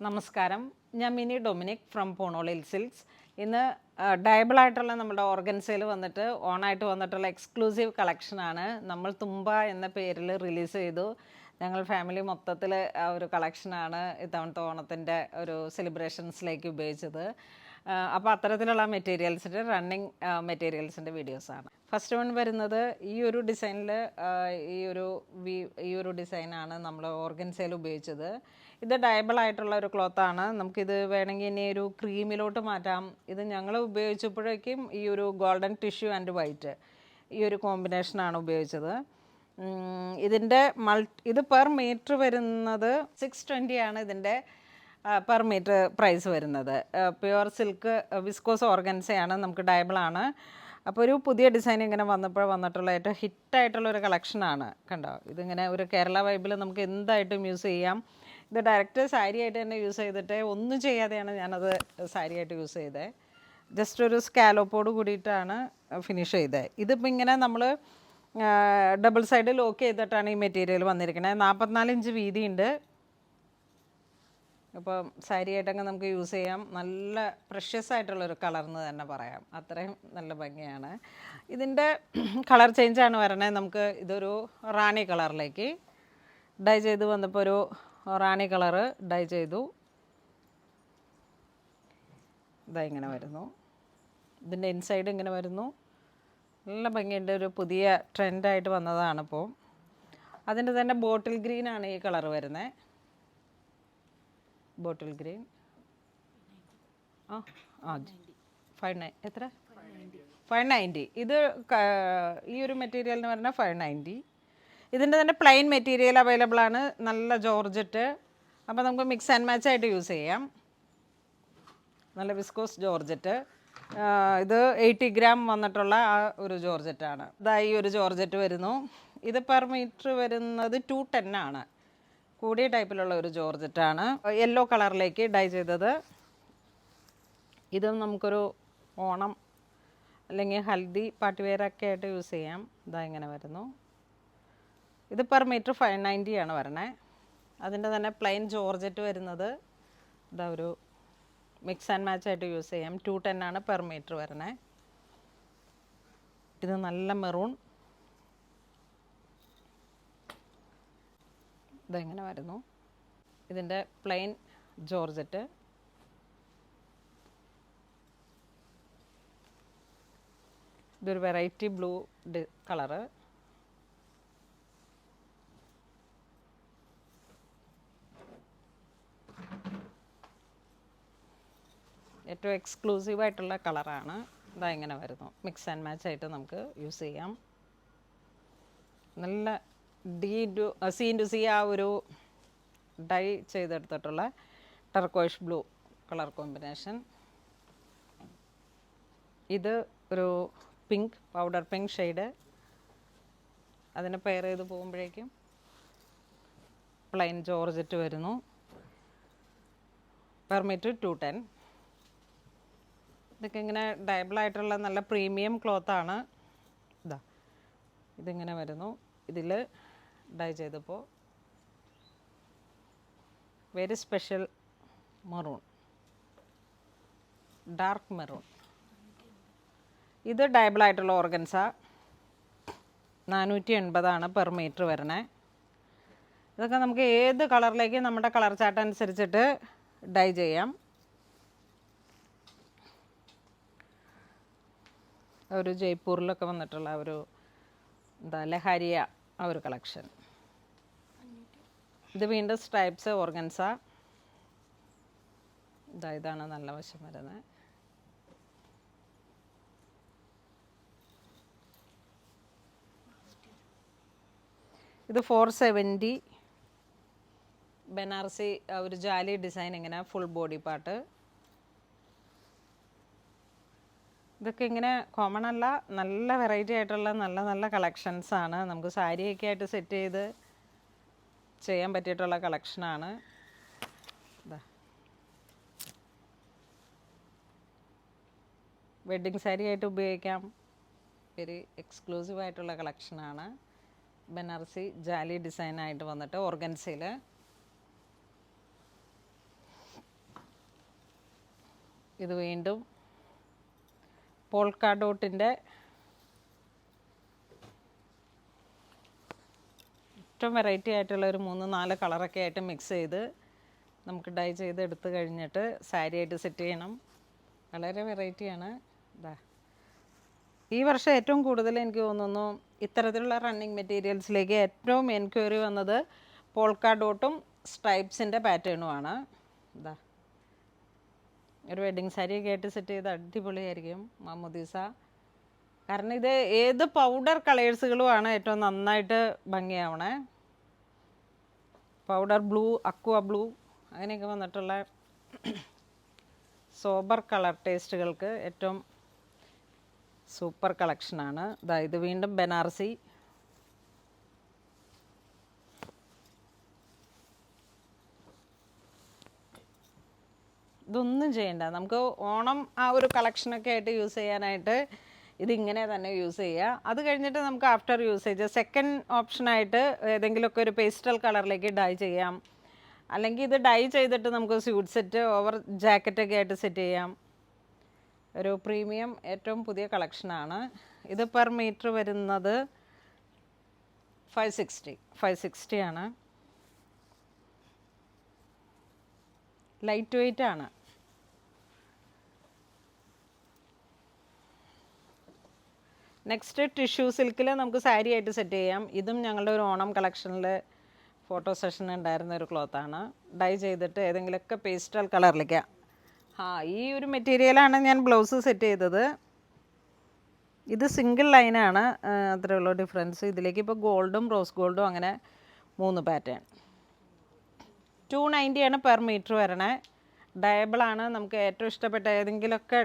നമസ്കാരം, ഞാൻ mini Dominic from പൂണോളിൽ silks. ഇന്ന് ഡയബിളായിട്ടുള്ള നമ്മുടെ ഓർഗൻസയിൽ വന്നിട്ട് ഓണായിട്ട് വന്നിട്ടുള്ള എക്സ്ക്ലൂസീവ് കളക്ഷനാണ്. നമ്മൾ തുമ്പ എന്ന പേരിൽ റിലീസ് ചെയ്തു. ഞങ്ങൾ ഫാമിലി മൊത്തത്തിൽ ആ ഒരു കളക്ഷനാണ് ഇത്തവണത്തെ ഓണത്തിൻ്റെ ഒരു സെലിബ്രേഷൻസിലേക്ക് ഉപയോഗിച്ചത്. അപ്പോൾ അത്തരത്തിലുള്ള മെറ്റീരിയൽസിൻ്റെ റണ്ണിങ് മെറ്റീരിയൽസിൻ്റെ വീഡിയോസാണ്. ഫസ്റ്റ് വൺ വരുന്നത് ഈ ഒരു ഡിസൈനിൽ ഈ ഒരു ഡിസൈനാണ് നമ്മൾ ഓർഗൻസയിൽ ഉപയോഗിച്ചത്. ഇത് ഡയബിൾ ആയിട്ടുള്ള ഒരു ക്ലോത്താണ്. നമുക്കിത് വേണമെങ്കിൽ ഇനി ഒരു ക്രീമിലോട്ട് മാറ്റാം. ഇത് ഞങ്ങൾ ഉപയോഗിച്ചപ്പോഴേക്കും ഈ ഒരു ഗോൾഡൻ ടിഷ്യൂ ആൻഡ് വൈറ്റ് ഈ ഒരു കോമ്പിനേഷനാണ് ഉപയോഗിച്ചത്. ഇത് പെർ മീറ്റർ വരുന്നത് 620 ആണ് ഇതിൻ്റെ പെർ മീറ്റർ പ്രൈസ് വരുന്നത്. പ്യുവർ സിൽക്ക് വിസ്കോസ് ഓർഗൻസയാണ്, നമുക്ക് ഡയബിളാണ്. അപ്പോൾ ഒരു പുതിയ ഡിസൈൻ ഇങ്ങനെ വന്നിട്ടുള്ള ഏറ്റവും ഹിറ്റായിട്ടുള്ളൊരു കളക്ഷനാണ്. കണ്ടോ, ഇതിങ്ങനെ ഒരു കേരള വൈബിൽ നമുക്ക് എന്തായിട്ടും യൂസ് ചെയ്യാം. ഇത് ഡയറക്റ്റ് സാരി ആയിട്ട് തന്നെ യൂസ് ചെയ്തിട്ട് ഒന്നും ചെയ്യാതെയാണ് ഞാനത് സാരി ആയിട്ട് യൂസ് ചെയ്തത്. ജസ്റ്റ് ഒരു സ്കാലോപ്പോട് കൂടിയിട്ടാണ് ഫിനിഷ് ചെയ്തത്. ഇതിപ്പോൾ ഇങ്ങനെ നമ്മൾ ഡബിൾ സൈഡ് ലോക്ക് ചെയ്തിട്ടാണ് ഈ മെറ്റീരിയൽ വന്നിരിക്കുന്നത്. 44 ഇഞ്ച് വീതിയുണ്ട്. അപ്പോൾ സാരി ആയിട്ടൊക്കെ നമുക്ക് യൂസ് ചെയ്യാം. നല്ല പ്രഷ്യസ് ആയിട്ടുള്ളൊരു കളർന്ന് തന്നെ പറയാം, അത്രയും നല്ല ഭംഗിയാണ്. ഇതിൻ്റെ കളർ ചേഞ്ചാണ് വരണേ. നമുക്ക് ഇതൊരു റാണി കളറിലേക്ക് ഡൈ ചെയ്ത് വന്നപ്പോൾ ഒരു റാണി കളറ് ഡൈ ചെയ്തു. ഇതാ ഇങ്ങനെ വരുന്നു. ഇതിൻ്റെ ഇൻസൈഡ് ഇങ്ങനെ വരുന്നു. നല്ല ഭംഗിയുണ്ട്. ഒരു പുതിയ ട്രെൻഡായിട്ട് വന്നതാണിപ്പോൾ. അതിൻ്റെ തന്നെ ബോട്ടിൽ ഗ്രീനാണ് ഈ കളർ വരുന്നത്. ബോട്ടിൽ ഗ്രീൻ എത്ര 590. ഇത് ഈ ഒരു മെറ്റീരിയലിന് പറഞ്ഞാൽ 590. ഇതിൻ്റെ തന്നെ പ്ലെയിൻ മെറ്റീരിയൽ അവൈലബിൾ ആണ്, നല്ല ജോർജറ്റ്. അപ്പോൾ നമുക്ക് മിക്സ് ആൻഡ് മാച്ച് ആയിട്ട് യൂസ് ചെയ്യാം. നല്ല വിസ്കോസ് ജോർജറ്റ്. ഇത് 80 ഗ്രാം വന്നിട്ടുള്ള ആ ഒരു ജോർജറ്റാണ്. ഇതായി ഒരു ജോർജറ്റ് വരുന്നു. ഇത് പെർ മീറ്റർ വരുന്നത് 210 ആണ്. കൂടിയ ടൈപ്പിലുള്ള ഒരു ജോർജറ്റാണ്. യെല്ലോ കളറിലേക്ക് ഡൈ ചെയ്തത്. ഇതും നമുക്കൊരു ഓണം അല്ലെങ്കിൽ ഹൽദി പാർട്ടി വെയറൊക്കെ ആയിട്ട് യൂസ് ചെയ്യാം. ഇതാ ഇങ്ങനെ വരുന്നു. ഇത് പെർ മീറ്റർ 590 ആണ് വരണേ. അതിൻ്റെ തന്നെ പ്ലെയിൻ ജോർജറ്റ് വരുന്നത് ഇതാ ഒരു മിക്സ് ആൻഡ് മാച്ച് ആയിട്ട് യൂസ് ചെയ്യാം. 210 ആണ് പെർ മീറ്റർ വരണേ. ഇത് നല്ല മെറൂൺ. ഇതെങ്ങനെ വരുന്നു. ഇതിൻ്റെ പ്ലെയിൻ ജോർജറ്റ്. ഇതൊരു വെറൈറ്റി ബ്ലൂ കളറ്. ഏറ്റവും എക്സ്ക്ലൂസീവായിട്ടുള്ള കളറാണ്. ഇതാ ഇങ്ങനെ വരുന്നു. മിക്സ് ആൻഡ് മാച്ച് ആയിട്ട് നമുക്ക് യൂസ് ചെയ്യാം. നല്ല C ആ ഒരു ഡൈ ചെയ്തെടുത്തിട്ടുള്ള ടർക്കോയിഷ് ബ്ലൂ കളർ കോമ്പിനേഷൻ. ഇത് ഒരു പിങ്ക്, പൗഡർ പിങ്ക് ഷെയ്ഡ്. അതിനെ പെയർ ചെയ്ത് പോകുമ്പോഴേക്കും പ്ലെയിൻ ജോർജറ്റ് വരുന്നു. Per metre 210. ഇതൊക്കെ ഇങ്ങനെ ഡയബിളായിട്ടുള്ള നല്ല പ്രീമിയം ക്ലോത്താണ്. ഇതിങ്ങനെ വരുന്നു. ഇതിൽ ഡൈ ചെയ്തപ്പോൾ very special maroon, dark maroon. ഇത് ഡയബിളായിട്ടുള്ള ഓർഗൻസ. 480 ആണ് പെർ മീറ്റർ വരണേ. ഇതൊക്കെ നമുക്ക് ഏത് കളറിലേക്ക് നമ്മുടെ കളർ ചാർട്ട് അനുസരിച്ചിട്ട് ഡൈ ചെയ്യാം. ഒരു ജയ്പൂരിലൊക്കെ വന്നിട്ടുള്ള ഒരു ലഹരിയ ആ ഒരു കളക്ഷൻ. ഇത് വീണ്ടും സ്ട്രൈപ്സ് ഓർഗൻസ. ഇതാണ് നല്ല വശം വരുന്നത്. ഇത് 470. ബനാറസി ഒരു ജാലി ഡിസൈൻ, ഇങ്ങനെ ഫുൾ ബോഡി പാർട്ട്. ഇതൊക്കെ ഇങ്ങനെ കോമൺ അല്ല, നല്ല വെറൈറ്റി ആയിട്ടുള്ള നല്ല നല്ല കളക്ഷൻസാണ്. നമുക്ക് സാരിയൊക്കെ ആയിട്ട് സെറ്റ് ചെയ്ത് ചെയ്യാൻ പറ്റിയിട്ടുള്ള കളക്ഷനാണ്. വെഡ്ഡിങ് സാരി ആയിട്ട് ഉപയോഗിക്കാം. വെരി എക്സ്ക്ലൂസീവ് ആയിട്ടുള്ള കളക്ഷനാണ്. ബനാറസി ജാലി ഡിസൈനായിട്ട് വന്നിട്ട് ഓർഗൻസയിൽ. ഇത് വീണ്ടും പോൾക്ക ഡോട്ടിൻ്റെ ഏറ്റവും വെറൈറ്റി ആയിട്ടുള്ള ഒരു 3-4 കളറൊക്കെ ആയിട്ട് മിക്സ് ചെയ്ത് നമുക്ക് ഡൈ ചെയ്ത് എടുത്ത് കഴിഞ്ഞിട്ട് സാരി ആയിട്ട് സെറ്റ് ചെയ്യണം. വളരെ വെറൈറ്റിയാണ്. ഇതാ ഈ വർഷം ഏറ്റവും കൂടുതൽ എനിക്ക് തോന്നുന്നു ഇത്തരത്തിലുള്ള റണ്ണിങ് മെറ്റീരിയൽസിലേക്ക് ഏറ്റവും എൻക്വയറി വന്നത് പോൾക്ക ഡോട്ടും സ്ട്രൈപ്സിൻ്റെ പാറ്റേണുമാണ്. ഇതാ ഒരു വെഡ്ഡിങ് സാരിയൊക്കെ ആയിട്ട് സെറ്റ് ചെയ്ത് അടിപൊളിയായിരിക്കും മാമോദീസ. കാരണം ഇത് ഏത് പൗഡർ കളേഴ്സുകളുമാണ് ഏറ്റവും നന്നായിട്ട് ഭംഗിയാവണേ. പൗഡർ ബ്ലൂ, അക്വ ബ്ലൂ അങ്ങനെയൊക്കെ വന്നിട്ടുള്ള സോബർ കളർ ടേസ്റ്റുകൾക്ക് ഏറ്റവും സൂപ്പർ കളക്ഷനാണ്. ഇത് വീണ്ടും ബനാറസി. ഇതൊന്നും ചെയ്യണ്ട, നമുക്ക് ഓണം ആ ഒരു കളക്ഷനൊക്കെ ആയിട്ട് യൂസ് ചെയ്യാനായിട്ട് ഇതിങ്ങനെ തന്നെ യൂസ് ചെയ്യുക. അത് കഴിഞ്ഞിട്ട് നമുക്ക് ആഫ്റ്റർ യൂസേജ് സെക്കൻഡ് ഓപ്ഷനായിട്ട് ഏതെങ്കിലുമൊക്കെ ഒരു പേസ്റ്റൽ കളറിലേക്ക് ഡൈ ചെയ്യാം. അല്ലെങ്കിൽ ഇത് ഡൈ ചെയ്തിട്ട് നമുക്ക് സ്യൂട്ട് സെറ്റ് ഓവർ ജാക്കറ്റൊക്കെ ആയിട്ട് സെറ്റ് ചെയ്യാം. ഒരു പ്രീമിയം ഏറ്റവും പുതിയ കളക്ഷനാണ് ഇത്. പെർ മീറ്റർ വരുന്നത് 560 ആണ്. ലൈറ്റ് വെയ്റ്റ് ആണ്. നെക്സ്റ്റ് ടിഷ്യൂ സിൽക്കിൽ നമുക്ക് സാരി ആയിട്ട് സെറ്റ് ചെയ്യാം. ഇതും ഞങ്ങളുടെ ഒരു ഓണം കളക്ഷനിൽ ഫോട്ടോ സെഷൻ ഉണ്ടായിരുന്ന ഒരു ക്ലോത്താണ്. ഡൈ ചെയ്തിട്ട് ഏതെങ്കിലുമൊക്കെ പേസ്റ്റൽ കളറിലേക്ക്. ഈ ഒരു മെറ്റീരിയലാണ് ഞാൻ ബ്ലൗസ് സെറ്റ് ചെയ്തത്. ഇത് സിംഗിൾ ലൈനാണ്, അത്രയുള്ള ഡിഫറൻസ്. ഇതിലേക്ക് ഇപ്പോൾ ഗോൾഡും റോസ് ഗോൾഡും അങ്ങനെ 3 പാറ്റേൺ. 290 ആണ് പെർ മീറ്റർ വരണേ. ഡയബിളാണ്. നമുക്ക് ഏറ്റവും ഇഷ്ടപ്പെട്ട ഏതെങ്കിലുമൊക്കെ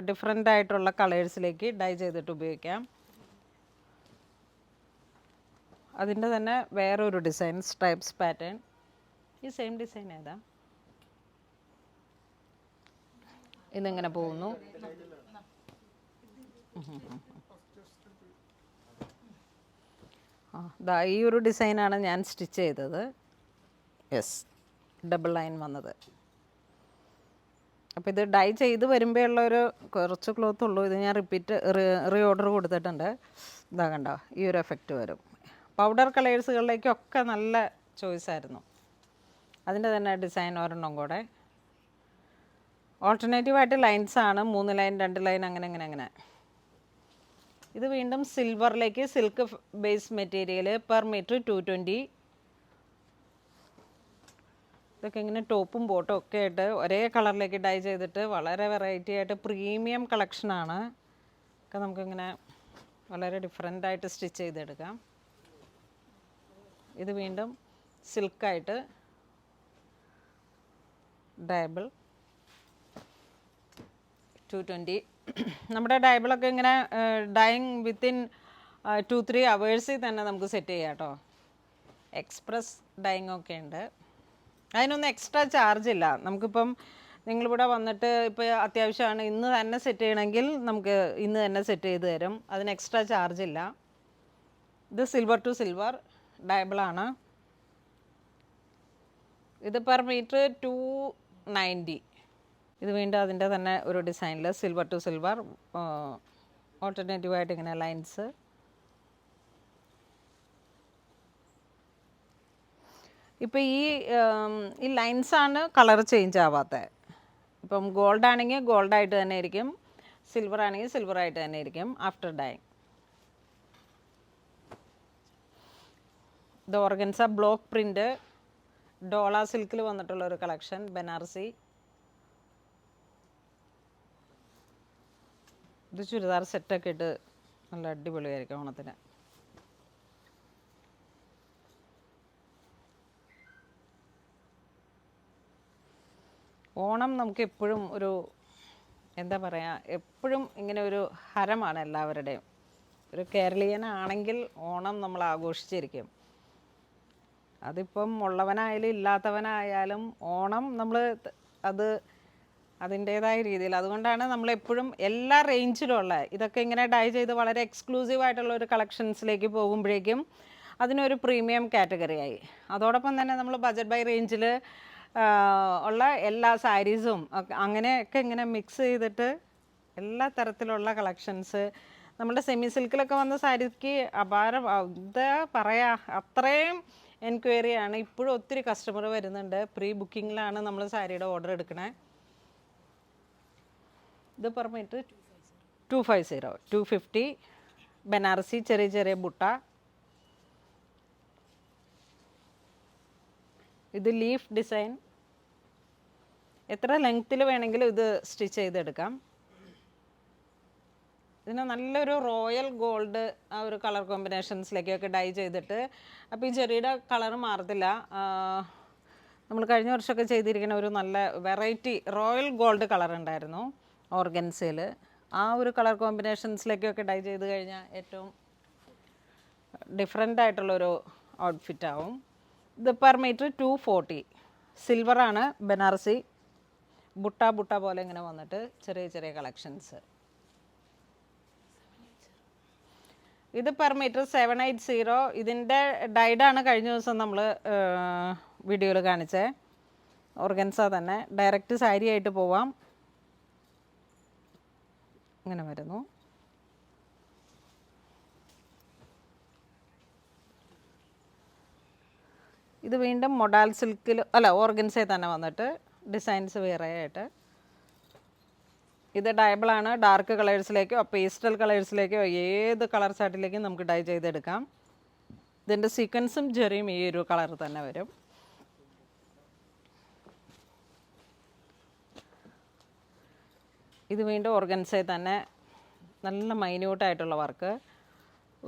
ഡിഫറെൻ്റ് ആയിട്ടുള്ള കളേഴ്സിലേക്ക് ഡൈ ചെയ്തിട്ട് ഉപയോഗിക്കാം. അതിൻ്റെ തന്നെ വേറൊരു ഡിസൈൻ സ്ട്രൈപ്സ് പാറ്റേൺ. ഈ സെയിം ഡിസൈൻ ഏതാ? ഇന്നിങ്ങനെ പോകുന്നു. ഈ ഒരു ഡിസൈനാണ് ഞാൻ സ്റ്റിച്ച് ചെയ്തത്. യെസ്, ഡബിൾ ലൈൻ വന്നത്. അപ്പോൾ ഇത് ഡൈ ചെയ്ത് വരുമ്പോൾ ഉള്ളൊരു കുറച്ച് ക്ലോത്ത് ഉള്ളൂ. ഇത് ഞാൻ റീ ഓർഡർ കൊടുത്തിട്ടുണ്ട്. ഇതാ കണ്ടോ, ഈ ഒരു എഫക്റ്റ് വരും. പൗഡർ കളേഴ്സുകളിലേക്കൊക്കെ നല്ല ചോയ്സായിരുന്നു. അതിൻ്റെ തന്നെ ഡിസൈൻ ഒരെണ്ണം കൂടെ. ഓൾട്ടർനേറ്റീവായിട്ട് ലൈൻസാണ്, 3 ലൈൻ 2 ലൈൻ അങ്ങനെ. ഇത് വീണ്ടും സിൽവറിലേക്ക് silk base material per metre 220. ഇതൊക്കെ ഇങ്ങനെ ടോപ്പും ബോട്ടും ഒക്കെ ആയിട്ട് ഒരേ കളറിലേക്ക് ഡൈ ചെയ്തിട്ട് വളരെ വെറൈറ്റി ആയിട്ട് പ്രീമിയം കളക്ഷനാണ്. ഒക്കെ നമുക്കിങ്ങനെ വളരെ ഡിഫറെൻ്റായിട്ട് സ്റ്റിച്ച് ചെയ്തെടുക്കാം. ഇത് വീണ്ടും സിൽക്കായിട്ട് ഡയബിൾ 220. നമ്മുടെ ഡയബിളൊക്കെ ഇങ്ങനെ ഡൈയിങ് വിത്തിൻ 2-3 അവേഴ്സിൽ തന്നെ നമുക്ക് സെറ്റ് ചെയ്യാം കേട്ടോ. എക്സ്പ്രസ് ഡൈയിങ് ഒക്കെ ഉണ്ട്. അതിനൊന്നും എക്സ്ട്രാ ചാർജ് ഇല്ല. നമുക്കിപ്പം നിങ്ങളിവിടെ വന്നിട്ട് ഇപ്പോൾ അത്യാവശ്യമാണ് ഇന്ന് തന്നെ സെറ്റ് ചെയ്യണമെങ്കിൽ നമുക്ക് ഇന്ന് തന്നെ സെറ്റ് ചെയ്ത് തരും. അതിന് എക്സ്ട്രാ ചാർജ് ഇല്ല. ഇത് സിൽവർ ടു സിൽവർ ഡയബിളാണ്. ഇത് പെർ മീറ്റർ 290. ഇത് വീണ്ടും അതിൻ്റെ തന്നെ ഒരു ഡിസൈനിൽ സിൽവർ ടു സിൽവർ ഓൾട്ടർനേറ്റീവായിട്ട് ഇങ്ങനെ ലൈൻസ്. ഇപ്പോൾ ഈ ലൈൻസാണ് കളർ ചേഞ്ച് ആവാത്തത്. ഇപ്പം ഗോൾഡ് ആണെങ്കിൽ ഗോൾഡായിട്ട് തന്നെ ഇരിക്കും, സിൽവർ ആണെങ്കിൽ സിൽവറായിട്ട് തന്നെ ഇരിക്കും ആഫ്റ്റർ ഡൈയിങ്. ഇത് ഓർഗൻസ ബ്ലോക്ക് പ്രിൻ്റ് ഡോള സിൽക്കിൽ വന്നിട്ടുള്ള ഒരു കളക്ഷൻ, ബനാറസി. ഇത് ചുരിദാർ സെറ്റൊക്കെ ഇട്ട് നല്ല അടിപൊളിയായിരിക്കും ഓണത്തിന്. ഓണം നമുക്ക് എപ്പോഴും ഒരു എന്താ പറയുക, എപ്പോഴും ഇങ്ങനെ ഒരു ഹരമാണ് എല്ലാവരുടെയും. ഒരു കേരളീയനാണെങ്കിൽ ഓണം നമ്മൾ ആഘോഷിച്ചിരിക്കും. അതിപ്പം ഉള്ളവനായാലും ഇല്ലാത്തവനായാലും ഓണം നമ്മൾ അത് അതിൻ്റേതായ രീതിയിൽ. അതുകൊണ്ടാണ് നമ്മളെപ്പോഴും എല്ലാ റേഞ്ചിലുള്ള ഇതൊക്കെ ഇങ്ങനെ ഡൈ ചെയ്ത് വളരെ എക്സ്ക്ലൂസീവായിട്ടുള്ള ഒരു കളക്ഷൻസിലേക്ക് പോകുമ്പോഴേക്കും അതിനൊരു പ്രീമിയം കാറ്റഗറിയായി. അതോടൊപ്പം തന്നെ നമ്മൾ ബജറ്റ് ബൈ റേഞ്ചിൽ ഉള്ള എല്ലാ സാരീസും അങ്ങനെയൊക്കെ ഇങ്ങനെ മിക്സ് ചെയ്തിട്ട് എല്ലാ തരത്തിലുള്ള കളക്ഷൻസ് നമ്മുടെ സെമി സിൽക്കിലൊക്കെ വന്ന സാരിക്ക് അപാരം എന്താ പറയാ, അത്രയും എൻക്വയറിയാണ്. ഇപ്പോഴും ഒത്തിരി കസ്റ്റമർ വരുന്നുണ്ട്. പ്രീ ബുക്കിങ്ങിലാണ് നമ്മൾ സാരിയുടെ ഓർഡർ എടുക്കണേ. ഇത് പെർ മീറ്റർ 250, 250. ബനാറസി ചെറിയ ചെറിയ ബുട്ട. ഇത് ലീഫ് ഡിസൈൻ. എത്ര ലെങ്ത്തിൽ വേണമെങ്കിലും ഇത് സ്റ്റിച്ച് ചെയ്തെടുക്കാം. ഇതിന് നല്ലൊരു റോയൽ ഗോൾഡ് ആ ഒരു കളർ കോമ്പിനേഷൻസിലേക്കൊക്കെ ഡൈ ചെയ്തിട്ട്, അപ്പോൾ ഈ ചെറിയുടെ കളർ മാറത്തില്ല. നമ്മൾ കഴിഞ്ഞ വർഷമൊക്കെ ചെയ്തിരിക്കുന്ന ഒരു നല്ല വെറൈറ്റി റോയൽ ഗോൾഡ് കളർ ഉണ്ടായിരുന്നു ഓർഗൻസയിൽ. ആ ഒരു കളർ കോമ്പിനേഷൻസിലേക്കൊക്കെ ഡൈ ചെയ്ത് കഴിഞ്ഞാൽ ഏറ്റവും ഡിഫറെൻ്റ് ആയിട്ടുള്ളൊരു ഔട്ട്ഫിറ്റ് ആവും. ഇത് പെർ മീറ്റർ 240. സിൽവറാണ്, ബനാറസി ബുട്ട ബുട്ട പോലെ ഇങ്ങനെ വന്നിട്ട് ചെറിയ ചെറിയ കളക്ഷൻസ്. ഇത് പെർ മീറ്റർ 780. ഇതിൻ്റെ ഡൈഡാണ് കഴിഞ്ഞ ദിവസം നമ്മൾ വീഡിയോയിൽ കാണിച്ചത്. ഓർഗൻസ തന്നെ, ഡയറക്റ്റ് സാരി ആയിട്ട് പോവാം. ഇങ്ങനെ വരുന്നു. ഇത് വീണ്ടും മൊഡാൽ സിൽക്കിൽ അല്ല ഓർഗൻസയിൽ തന്നെ വന്നിട്ട് ഡിസൈൻസ് വേറെ ആയിട്ട്. ഇത് ഡയബിളാണ്. ഡാർക്ക് കളേഴ്സിലേക്കോ പേസ്റ്റൽ കളേഴ്സിലേക്കോ ഏത് കളർ ചാർട്ടിലേക്കും നമുക്ക് ഡൈ ചെയ്തെടുക്കാം. ഇതിൻ്റെ സീക്വൻസും ജെറിയും ഈ ഒരു കളർ തന്നെ വരും. ഇത് വീണ്ടും ഓർഗൻസയിൽ തന്നെ നല്ല മൈന്യൂട്ടായിട്ടുള്ള വർക്ക്.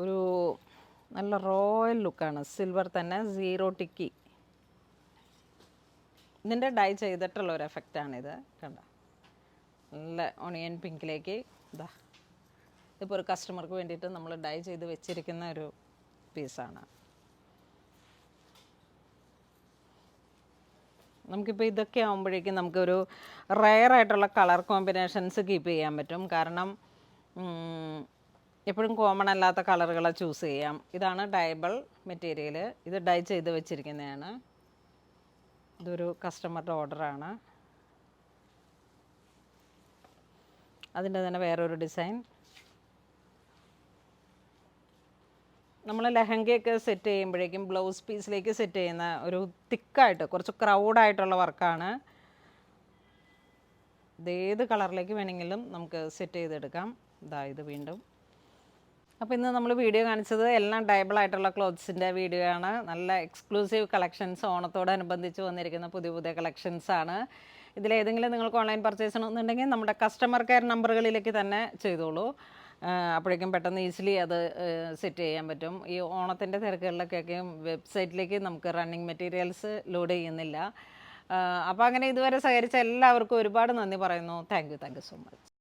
ഒരു നല്ല റോയൽ ലുക്കാണ്. സിൽവർ തന്നെ, 0 ടിക്കി. ഇതിൻ്റെ ഡൈ ചെയ്തിട്ടുള്ള ഒരു എഫക്റ്റാണിത്. കണ്ട, നല്ല ഓണിയൻ പിങ്കിലേക്ക്. ഇതാ, ഇതിപ്പോൾ ഒരു കസ്റ്റമർക്ക് വേണ്ടിയിട്ട് നമ്മൾ ഡൈ ചെയ്ത് വെച്ചിരിക്കുന്ന ഒരു പീസാണ്. നമുക്കിപ്പോൾ ഇതൊക്കെ ആകുമ്പോഴേക്കും നമുക്കൊരു റയറായിട്ടുള്ള കളർ കോമ്പിനേഷൻസ് കീപ്പ് ചെയ്യാൻ പറ്റും. കാരണം എപ്പോഴും കോമൺ അല്ലാത്ത കളറുകളെ ചൂസ് ചെയ്യാം. ഇതാണ് ഡയബിൾ മെറ്റീരിയൽ. ഇത് ഡൈ ചെയ്ത് വെച്ചിരിക്കുന്നതാണ്. ഇതൊരു കസ്റ്റമറുടെ ഓർഡറാണ്. അതിൻ്റെ തന്നെ വേറൊരു ഡിസൈൻ. നമ്മൾ ലെഹങ്കയൊക്കെ സെറ്റ് ചെയ്യുമ്പോഴേക്കും ബ്ലൗസ് പീസിലേക്ക് സെറ്റ് ചെയ്യുന്ന ഒരു തിക്കായിട്ട് കുറച്ച് ക്രൗഡായിട്ടുള്ള വർക്കാണ്. ഇതേത് കളറിലേക്ക് വേണമെങ്കിലും നമുക്ക് സെറ്റ് ചെയ്തെടുക്കാം. ഇതാ, ഇത് വീണ്ടും. അപ്പോൾ ഇന്ന് നമ്മൾ വീഡിയോ കാണിച്ചത് എല്ലാം ഡയബിളായിട്ടുള്ള ക്ലോത്ത്സിൻ്റെ വീഡിയോ ആണ്. നല്ല എക്സ്ക്ലൂസീവ് കളക്ഷൻസ്, ഓണത്തോടനുബന്ധിച്ച് വന്നിരിക്കുന്ന പുതിയ പുതിയ കളക്ഷൻസാണ്. ഇതിലേതെങ്കിലും നിങ്ങൾക്ക് ഓൺലൈൻ പർച്ചേസ് ചെയ്യണമെന്നുണ്ടെങ്കിൽ നമ്മുടെ കസ്റ്റമർ കെയർ നമ്പറുകളിലേക്ക് തന്നെ ചെയ്തോളൂ. അപ്പോഴേക്കും പെട്ടെന്ന് ഈസിലി അത് സെറ്റ് ചെയ്യാൻ പറ്റും. ഈ ഓണത്തിൻ്റെ തിരക്കുകളിലൊക്കെ വെബ്സൈറ്റിലേക്ക് നമുക്ക് റണ്ണിങ് മെറ്റീരിയൽസ് ലോഡ് ചെയ്യുന്നില്ല. അപ്പോൾ അങ്ങനെ ഇതുവരെ സഹകരിച്ച എല്ലാവർക്കും ഒരുപാട് നന്ദി പറയുന്നു. Thank you so much.